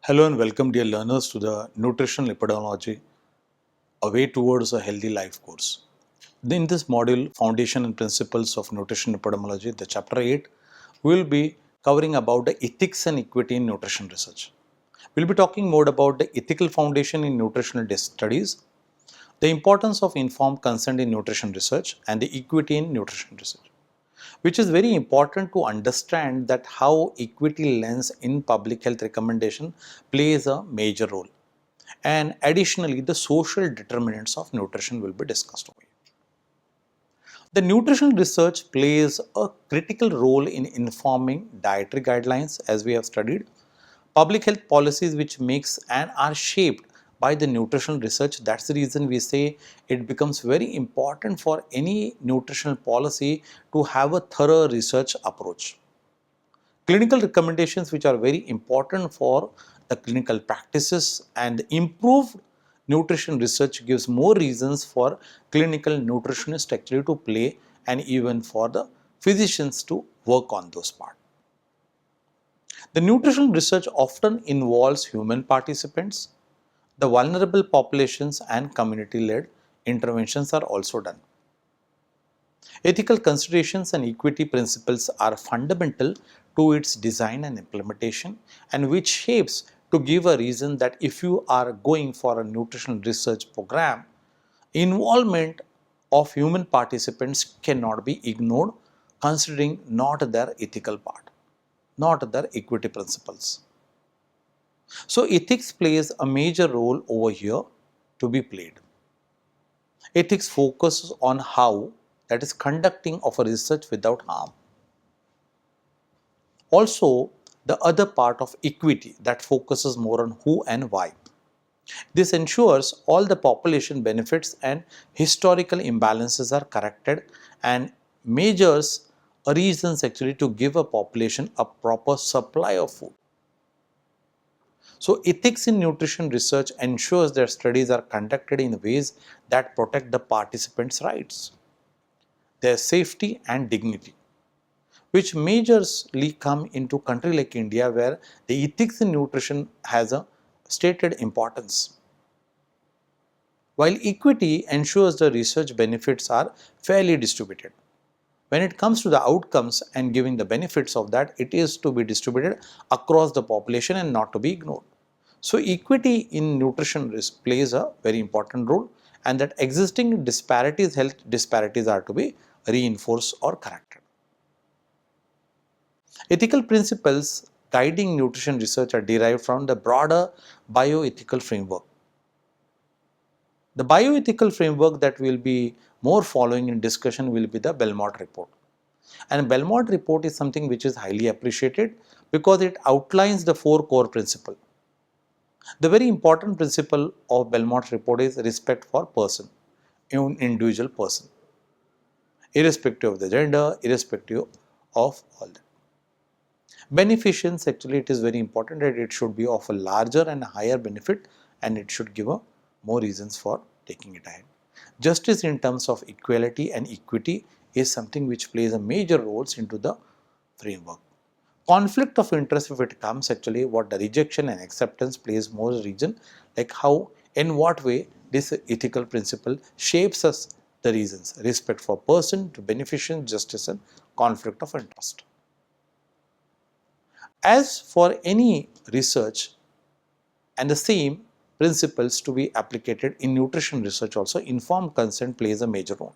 Hello and welcome, dear learners, to the Nutritional Epidemiology, a way towards a healthy life course. In this module, Foundation and Principles of Nutrition Epidemiology, the chapter 8, we will be covering about the ethics and equity in nutrition research. We'll be talking more about the ethical foundation in nutritional studies, the importance of informed consent in nutrition research, and the equity in nutrition research, which is very important to understand that how equity lens in public health recommendation plays a major role. And additionally, the social determinants of nutrition will be discussed over here. The nutrition research plays a critical role in informing dietary guidelines, as we have studied, public health policies which makes and are shaped by the nutritional research. That's the reason we say it becomes very important for any nutritional policy to have a thorough research approach. Clinical recommendations which are very important for the clinical practices, and improved nutrition research gives more reasons for clinical nutritionists actually to play and even for the physicians to work on those parts. The nutrition research often involves human participants. The vulnerable populations and community-led interventions are also done. Ethical considerations and equity principles are fundamental to its design and implementation, and which shapes to give a reason that if you are going for a nutritional research program, involvement of human participants cannot be ignored, considering not their ethical part, not their equity principles. So ethics plays a major role over here to be played. Ethics focuses on how, that is, conducting of a research without harm. Also, the other part of equity that focuses more on who and why. This ensures all the population benefits and historical imbalances are corrected and measures reasons actually to give a population a proper supply of food. So ethics in nutrition research ensures that studies are conducted in ways that protect the participants' rights, their safety and dignity, which majorly come into country like India, where the ethics in nutrition has a stated importance. While equity ensures the research benefits are fairly distributed. When it comes to the outcomes and giving the benefits of that, it is to be distributed across the population and not to be ignored. So equity in nutrition risk plays a very important role, and that existing disparities, health disparities, are to be reinforced or corrected. Ethical principles guiding nutrition research are derived from the broader bioethical framework. The bioethical framework that we will be more following in discussion will be the Belmont report. And Belmont report is something which is highly appreciated because it outlines the 4 core principles. The very important principle of Belmont report is respect for person, individual person, irrespective of the gender, irrespective of all that. Beneficence, actually it is very important that it should be of a larger and higher benefit, and it should give a more reasons for taking it ahead. Justice in terms of equality and equity is something which plays a major roles into the framework. Conflict of interest, if it comes, actually what the rejection and acceptance plays more reason, like how, in what way this ethical principle shapes us the reasons, respect for person to beneficence, justice and conflict of interest. As for any research, and the same principles to be applied in nutrition research also, informed consent plays a major role.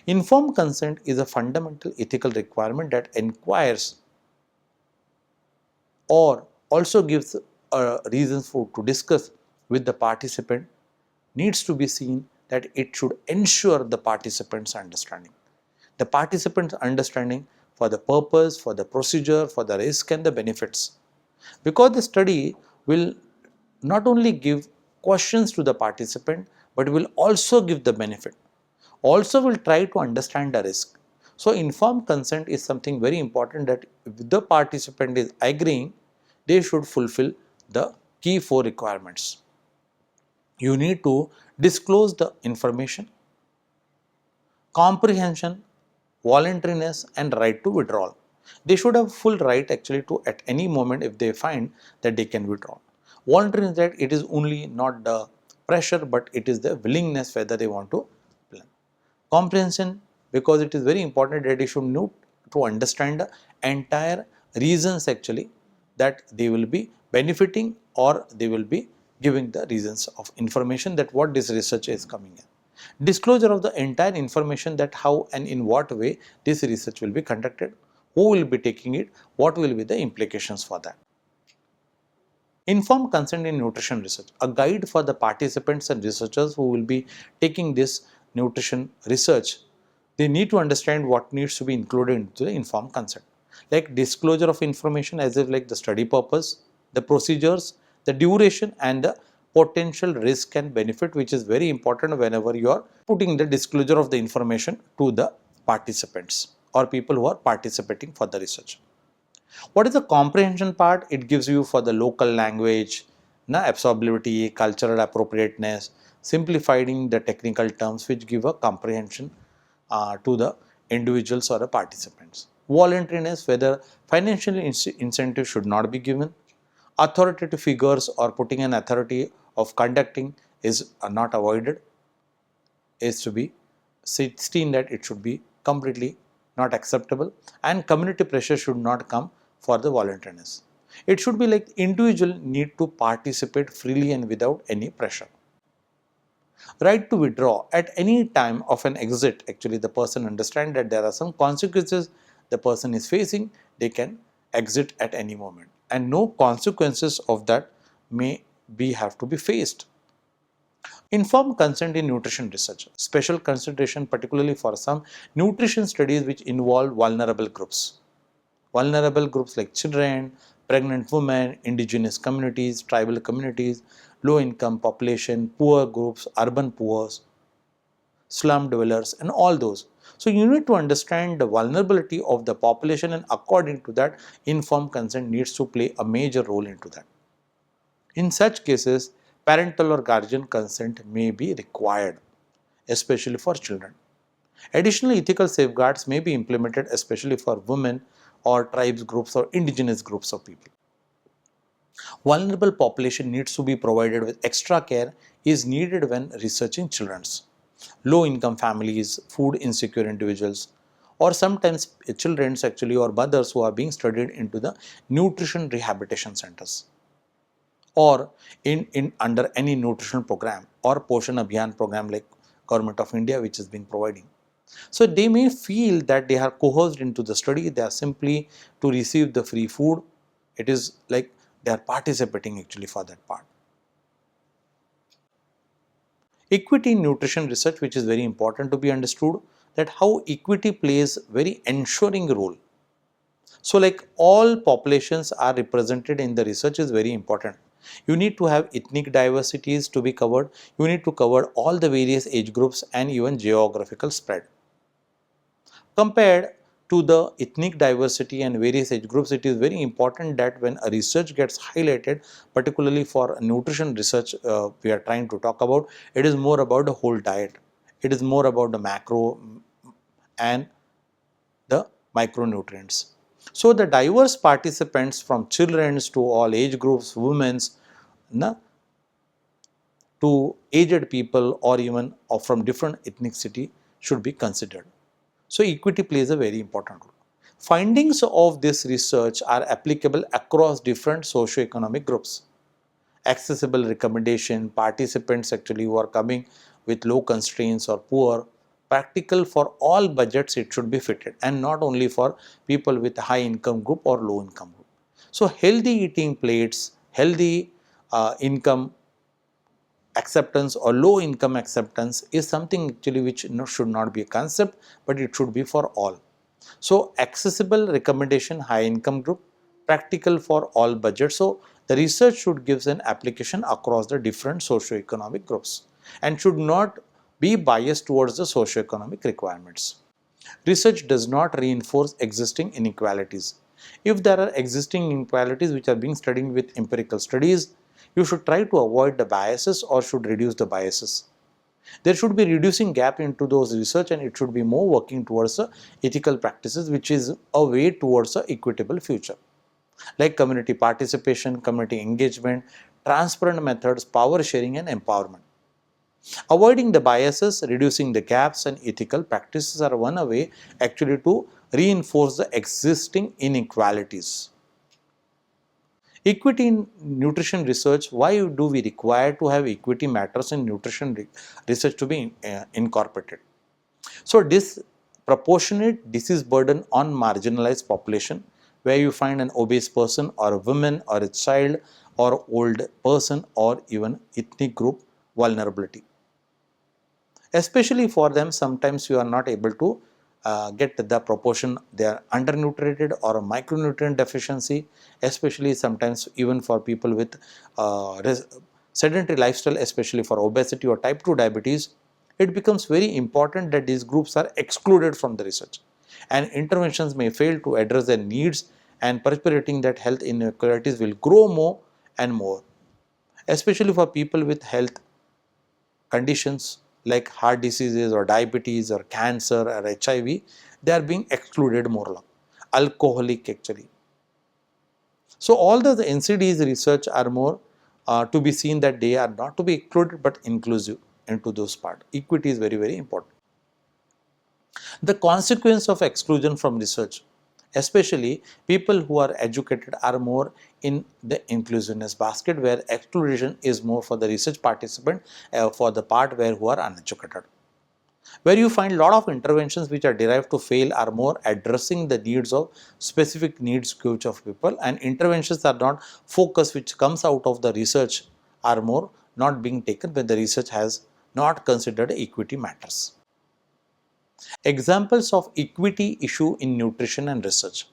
Informed consent is a fundamental ethical requirement that inquires or also gives reasons for to discuss with the participant, needs to be seen that it should ensure the participant's understanding. The participant's understanding for the purpose, for the procedure, for the risk and the benefits. Because the study will not only give questions to the participant, but will also give the benefit. Also will try to understand the risk. So informed consent is something very important, that if the participant is agreeing, they should fulfill the key 4 requirements. You need to disclose the information, comprehension, voluntariness and right to withdrawal. They should have full right actually to at any moment, if they find that they can withdraw. Volunteering is that it is only not the pressure, but it is the willingness whether they want to plan. Comprehension, because it is very important that they should know to understand the entire reasons actually that they will be benefiting, or they will be giving the reasons of information that what this research is coming in. Disclosure of the entire information, that how and in what way this research will be conducted, who will be taking it, what will be the implications for that. Informed consent in nutrition research, a guide for the participants and researchers who will be taking this nutrition research. They need to understand what needs to be included into the informed consent, like disclosure of information as if like the study purpose, the procedures, the duration, and the potential risk and benefit, which is very important whenever you are putting the disclosure of the information to the participants or people who are participating for the research. What is the comprehension part? It gives you for the local language, absorbability, cultural appropriateness, simplifying the technical terms which give a comprehension to the individuals or the participants. Voluntariness, whether financial incentive should not be given. Authoritative figures or putting an authority of conducting is not avoided, is to be seen that it should be completely not acceptable, and community pressure should not come for the voluntariness. It should be like individual need to participate freely and without any pressure. Right to withdraw at any time of an exit, actually the person understand that there are some consequences the person is facing, they can exit at any moment and no consequences of that may be have to be faced. Informed consent in nutrition research, special consideration particularly for some nutrition studies which involve vulnerable groups. Vulnerable groups like children, pregnant women, indigenous communities, tribal communities, low income population, poor groups, urban poor, slum dwellers, and all those. So you need to understand the vulnerability of the population, and according to that, informed consent needs to play a major role into that. In such cases, parental or guardian consent may be required, especially for children. Additional ethical safeguards may be implemented, especially for women or tribes groups or indigenous groups of people. Vulnerable population needs to be provided with extra care is needed when researching children's. Low income families, food insecure individuals, or sometimes children actually or mothers who are being studied into the nutrition rehabilitation centers or in under any nutritional program or Poshan Abhiyan program like Government of India which is being providing. So they may feel that they are coerced into the study, they are simply to receive the free food. It is like they are participating actually for that part. Equity in nutrition research, which is very important to be understood, that how equity plays very ensuring role. So like all populations are represented in the research is very important. You need to have ethnic diversities to be covered. You need to cover all the various age groups and even geographical spread. Compared to the ethnic diversity and various age groups, it is very important that when a research gets highlighted, particularly for nutrition research we are trying to talk about, it is more about the whole diet. It is more about the macro and the micronutrients. So the diverse participants from children to all age groups, women, to aged people or even from different ethnicity should be considered. So equity plays a very important role. Findings of this research are applicable across different socio-economic groups. Accessible recommendation, participants actually who are coming with low constraints or poor, practical for all budgets it should be fitted and not only for people with high income group or low income group. So healthy eating plates, healthy income acceptance or low income acceptance is something actually which should not be a concept, but it should be for all. So accessible recommendation, high income group, practical for all budgets. So the research should give an application across the different socio-economic groups and should not be biased towards the socio-economic requirements. Research does not reinforce existing inequalities. If there are existing inequalities which are being studied with empirical studies, you should try to avoid the biases or should reduce the biases. There should be reducing gap into those research and it should be more working towards the ethical practices which is a way towards a equitable future. Like community participation, community engagement, transparent methods, power sharing and empowerment. Avoiding the biases, reducing the gaps and ethical practices are one way actually to reinforce the existing inequalities. Equity in nutrition research, why do we require to have equity matters in nutrition research to be incorporated? So, disproportionate disease burden on marginalized population, where you find an obese person or a woman or a child or old person or even ethnic group vulnerability. Especially for them, sometimes you are not able to get the proportion, they are undernutrited or a micronutrient deficiency, especially sometimes even for people with sedentary lifestyle, especially for obesity or type 2 diabetes. It becomes very important that these groups are excluded from the research, and interventions may fail to address their needs, and perpetuating that health inequalities will grow more and more, especially for people with health conditions like heart diseases or diabetes or cancer or HIV, they are being excluded more. Alcoholic actually. So all the NCD's research are more to be seen that they are not to be excluded but inclusive into those parts. Equity is very, very important. The consequence of exclusion from research, especially people who are educated, are more in the inclusiveness basket, where exclusion is more for the research participant, for the part where who are uneducated. Where you find a lot of interventions which are derived to fail are more addressing the needs of specific needs groups of people, and interventions are not focused which comes out of the research are more not being taken when the research has not considered equity matters. Examples of equity issue in nutrition and research.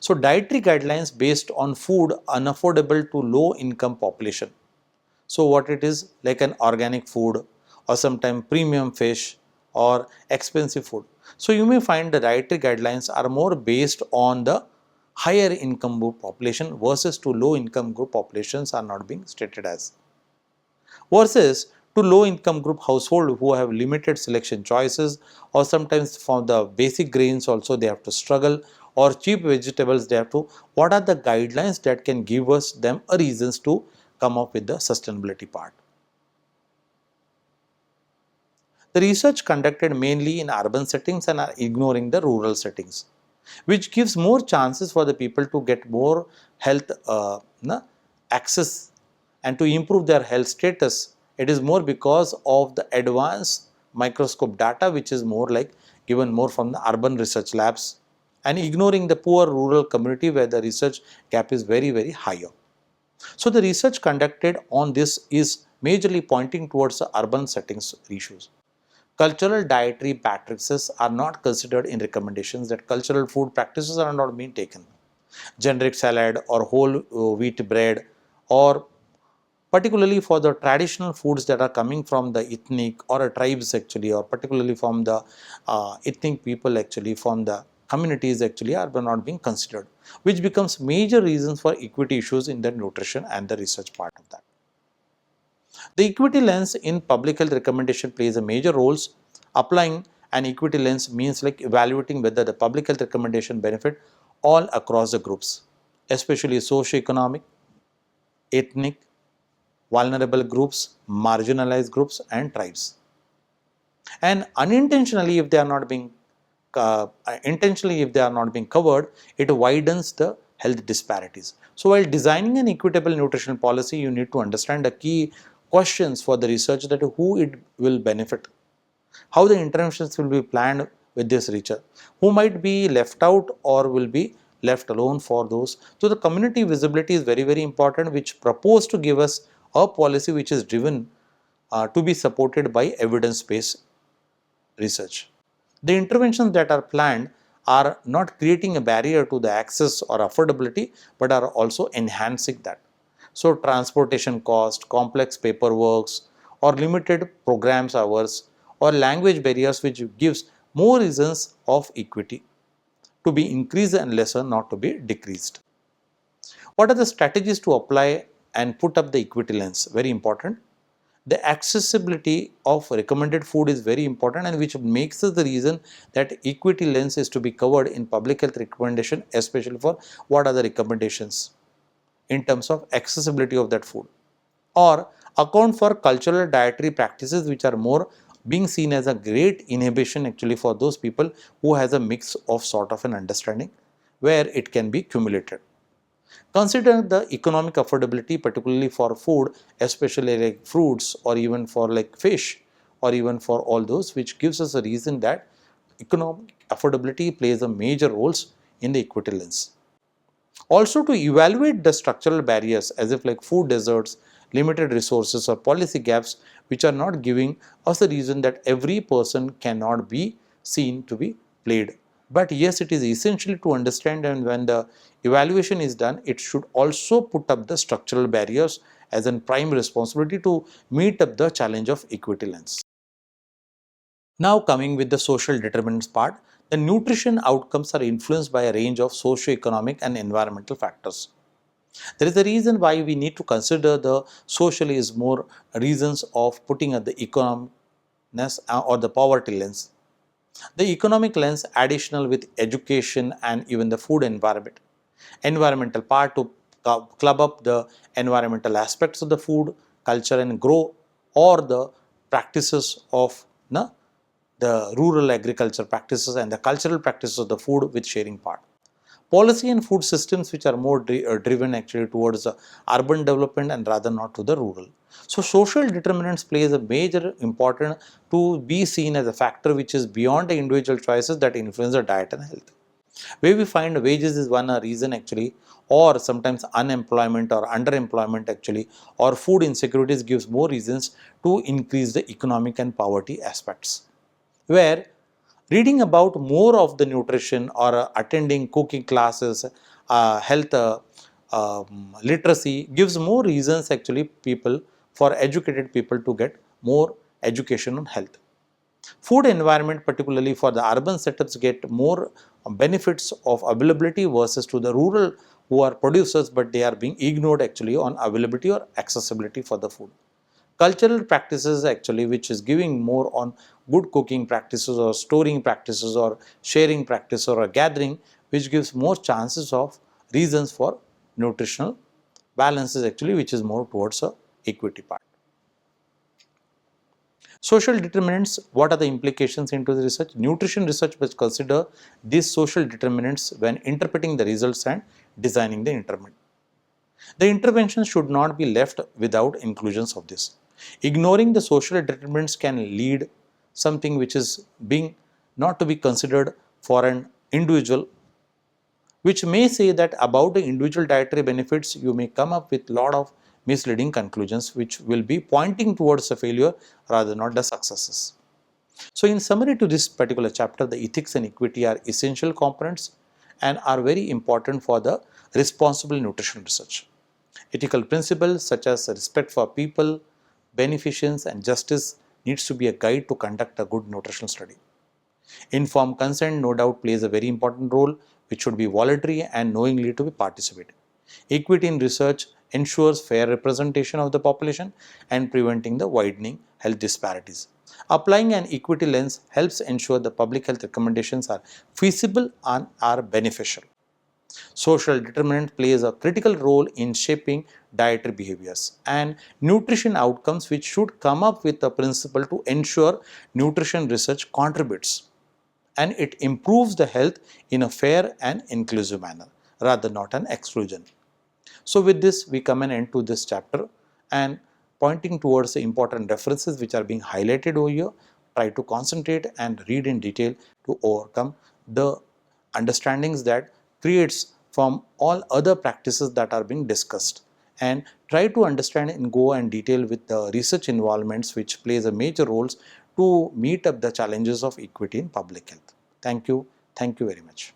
So dietary guidelines based on food unaffordable to low income population. So what it is, like an organic food or sometimes premium fish or expensive food. So you may find the dietary guidelines are more based on the higher income group population versus to low income group populations are not being stated as. Versus to low income group household who have limited selection choices, or sometimes for the basic grains also they have to struggle, or cheap vegetables they have to, what are the guidelines that can give us them a reasons to come up with the sustainability part. The research conducted mainly in urban settings and are ignoring the rural settings, which gives more chances for the people to get more health access and to improve their health status. It is more because of the advanced microscope data which is more like given more from the urban research labs, and ignoring the poor rural community where the research gap is very, very higher. So the research conducted on this is majorly pointing towards the urban settings issues. Cultural dietary practices are not considered in recommendations, that cultural food practices are not being taken. Generic salad or whole wheat bread, or particularly for the traditional foods that are coming from the ethnic or tribes actually, or particularly from the ethnic people actually, from the communities actually, are not being considered, which becomes major reasons for equity issues in the nutrition and the research part of that. The equity lens in public health recommendation plays a major role. Applying an equity lens means like evaluating whether the public health recommendation benefit all across the groups, especially socio-economic, ethnic, vulnerable groups, marginalized groups and tribes. And unintentionally, if they are not being intentionally if they are not being covered, it widens the health disparities. So while designing an equitable nutritional policy, you need to understand the key questions for the research, that who it will benefit, how the interventions will be planned with this research, who might be left out or will be left alone for those. So the community visibility is very, very important, which propose to give us a policy which is driven to be supported by evidence-based research. The interventions that are planned are not creating a barrier to the access or affordability, but are also enhancing that. So transportation cost, complex paperwork, or limited programs hours, or language barriers, which gives more reasons of equity to be increased and lesser not to be decreased. What are the strategies to apply and put up the equity lens? Very important. The accessibility of recommended food is very important, and which makes us the reason that equity lens is to be covered in public health recommendation, especially for what are the recommendations. in terms of accessibility of that food, or account for cultural dietary practices which are more being seen as a great inhibition actually for those people who has a mix of sort of an understanding where it can be cumulated. Consider the economic affordability, particularly for food, especially like fruits or even for like fish or even for all those, which gives us a reason that economic affordability plays a major roles in the equity lens. Also, to evaluate the structural barriers as if like food deserts, limited resources or policy gaps which are not giving us the reason that every person cannot be seen to be played. But yes, it is essential to understand, and when the evaluation is done, it should also put up the structural barriers as a prime responsibility to meet up the challenge of equity lens. Now coming with the social determinants part, the nutrition outcomes are influenced by a range of socio-economic and environmental factors. There is a reason why we need to consider the social is more reasons of putting at the economicness or the poverty lens. The economic lens additional with education and even the food environment. Environmental part to club up the environmental aspects of the food, culture and grow, or the practices of the rural agriculture practices and the cultural practices of the food with sharing part. Policy and food systems which are more driven actually towards the urban development and rather not to the rural. So social determinants plays a major important to be seen as a factor which is beyond the individual choices that influence the diet and health. Where we find wages is one reason actually, or sometimes unemployment or underemployment actually, or food insecurities gives more reasons to increase the economic and poverty aspects. Where reading about more of the nutrition or attending cooking classes, health literacy gives more reasons actually people for educated people to get more education on health. Food environment, particularly for the urban setups, get more benefits of availability versus to the rural who are producers, but they are being ignored actually on availability or accessibility for the food. Cultural practices actually which is giving more on good cooking practices or storing practices or sharing practice or a gathering, which gives more chances of reasons for nutritional balances actually, which is more towards a equity part. Social determinants, what are the implications into the research? Nutrition research must consider these social determinants when interpreting the results and designing the intervention. The intervention should not be left without inclusions of this. Ignoring the social determinants can lead something which is being not to be considered for an individual, which may say that about the individual dietary benefits you may come up with lot of misleading conclusions which will be pointing towards a failure rather not the successes. So in summary to this particular chapter, the ethics and equity are essential components and are very important for the responsible nutrition research. Ethical principles such as respect for people, beneficence and justice needs to be a guide to conduct a good nutritional study. Informed consent no doubt plays a very important role which should be voluntary and knowingly to be participated. Equity in research ensures fair representation of the population and preventing the widening health disparities. Applying an equity lens helps ensure the public health recommendations are feasible and are beneficial. Social determinant plays a critical role in shaping dietary behaviors and nutrition outcomes, which should come up with a principle to ensure nutrition research contributes and it improves the health in a fair and inclusive manner rather not an exclusion. So with this we come an end to this chapter and pointing towards the important references which are being highlighted over here, try to concentrate and read in detail to overcome the understandings that creates from all other practices that are being discussed, and try to understand and go and detail with the research involvements which plays a major roles to meet up the challenges of equity in public health. Thank you very much.